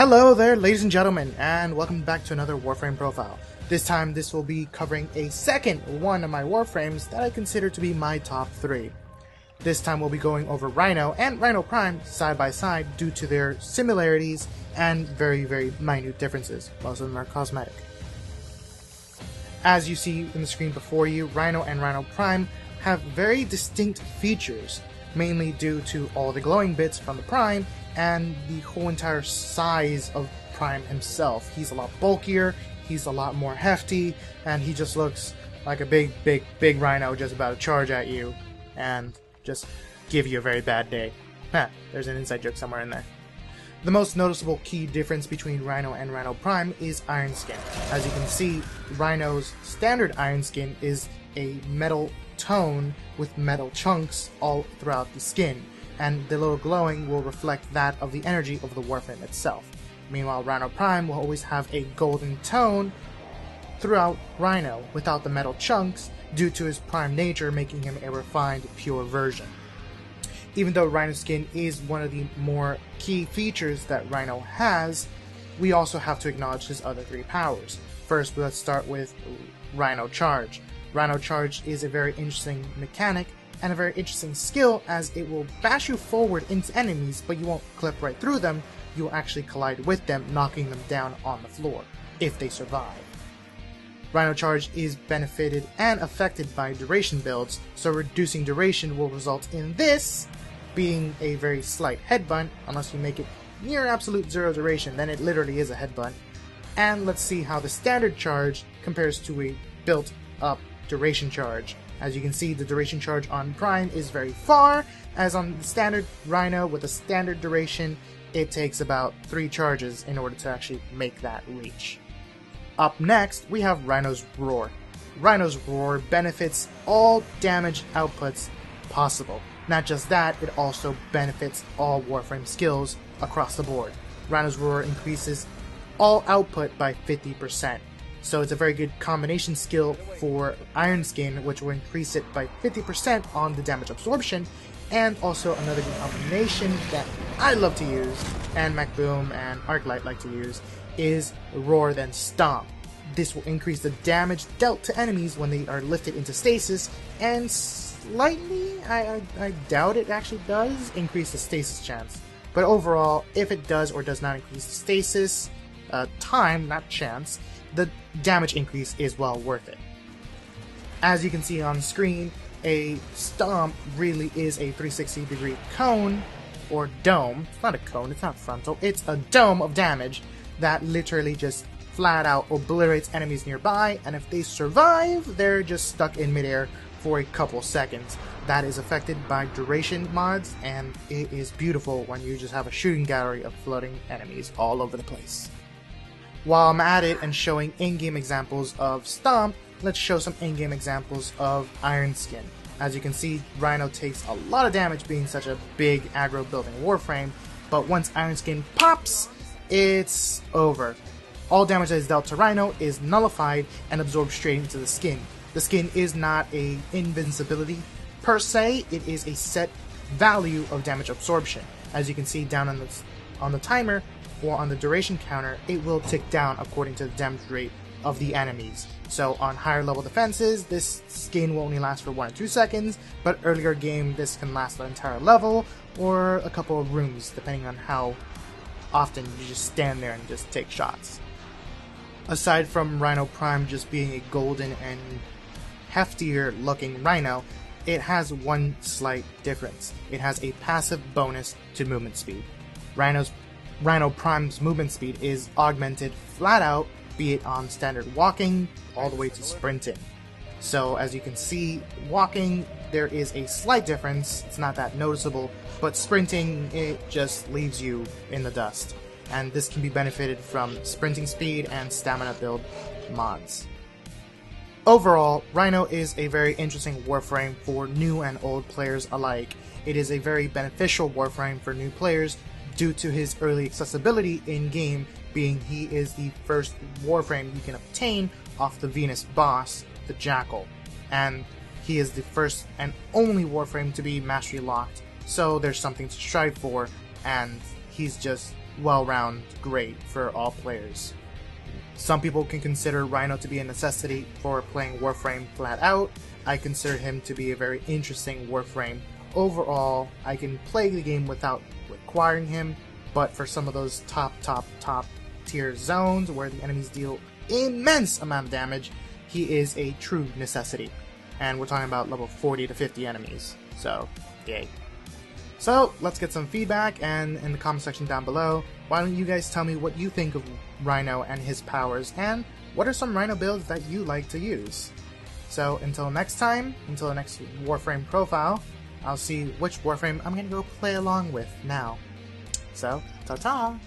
Hello there, ladies and gentlemen, and welcome back to another Warframe profile. This time, this will be covering a second one of my Warframes that I consider to be my top 3. This time we'll be going over Rhino and Rhino Prime side by side due to their similarities and very minute differences. Most of them are cosmetic. As you see in the screen before you, Rhino and Rhino Prime have very distinct features, mainly due to all the glowing bits from the Prime and the whole entire size of Prime himself. He's a lot bulkier, he's a lot more hefty, and he just looks like a big rhino just about to charge at you and just give you a very bad day. There's an inside joke somewhere in there. The most noticeable key difference between Rhino and Rhino Prime is iron skin. As you can see, Rhino's standard iron skin is a metal tone with metal chunks all throughout the skin, and the little glowing will reflect that of the energy of the Warframe itself. Meanwhile, Rhino Prime will always have a golden tone throughout Rhino without the metal chunks due to his Prime nature, making him a refined, pure version. Even though Rhino skin is one of the more key features that Rhino has, we also have to acknowledge his other 3 powers. First, let's start with Rhino Charge. Rhino Charge is a very interesting mechanic and a very interesting skill, as it will bash you forward into enemies, but you won't clip right through them. You will actually collide with them, knocking them down on the floor, if they survive. Rhino Charge is benefited and affected by duration builds, so reducing duration will result in this being a very slight headbutt, unless you make it near absolute 0 duration, then it literally is a headbutt. And let's see how the standard charge compares to a built-up duration charge. As you can see, the duration charge on Prime is very far, as on the standard Rhino with a standard duration, it takes about 3 charges in order to actually make that reach. Up next, we have Rhino's Roar. Rhino's Roar benefits all damage outputs possible. Not just that, it also benefits all Warframe skills across the board. Rhino's Roar increases all output by 50%. So it's a very good combination skill for Iron Skin, which will increase it by 50% on the damage absorption, and also another good combination that I love to use, and MacBoom and Arclight like to use, is Roar then Stomp. This will increase the damage dealt to enemies when they are lifted into stasis, and slightly, I doubt it actually does, increase the stasis chance. But overall, if it does or does not increase the stasis time, not chance, the damage increase is well worth it. As you can see on screen, a Stomp really is a 360-degree cone, or dome. It's not a cone, it's not frontal, it's a dome of damage that literally just flat out obliterates enemies nearby, and if they survive, they're just stuck in midair for a couple seconds. That is affected by duration mods, and it is beautiful when you just have a shooting gallery of floating enemies all over the place. While I'm at it and showing in-game examples of Stomp, let's show some in-game examples of Iron Skin. As you can see, Rhino takes a lot of damage being such a big aggro building Warframe, but once Iron Skin pops, it's over. All damage that is dealt to Rhino is nullified and absorbed straight into the skin. The skin is not a invincibility per se, it is a set value of damage absorption. As you can see down on the timer, or on the duration counter, it will tick down according to the damage rate of the enemies. So on higher level defenses, this skin will only last for 1 or 2 seconds, but earlier game this can last the entire level, or a couple of rooms, depending on how often you just stand there and just take shots. Aside from Rhino Prime just being a golden and heftier looking Rhino, it has one slight difference. It has a passive bonus to movement speed. Rhino Prime's movement speed is augmented flat out, be it on standard walking all the way to sprinting. So as you can see, walking, there is a slight difference, it's not that noticeable, but sprinting, it just leaves you in the dust. And this can be benefited from sprinting speed and stamina build mods. Overall, Rhino is a very interesting Warframe for new and old players alike. It is a very beneficial Warframe for new players due to his early accessibility in-game, being he is the first Warframe you can obtain off the Venus boss, the Jackal. And he is the first and only Warframe to be mastery locked, so there's something to strive for, and he's just well-rounded great for all players. Some people can consider Rhino to be a necessity for playing Warframe flat out. I consider him to be a very interesting Warframe. Overall, I can play the game without requiring him, but for some of those top tier zones where the enemies deal immense amount of damage, he is a true necessity. And we're talking about level 40 to 50 enemies, so yay. So let's get some feedback, and in the comment section down below, why don't you guys tell me what you think of Rhino and his powers, and what are some Rhino builds that you like to use? So until next time, until the next Warframe profile, I'll see which Warframe I'm gonna go play along with now. So, ta-ta!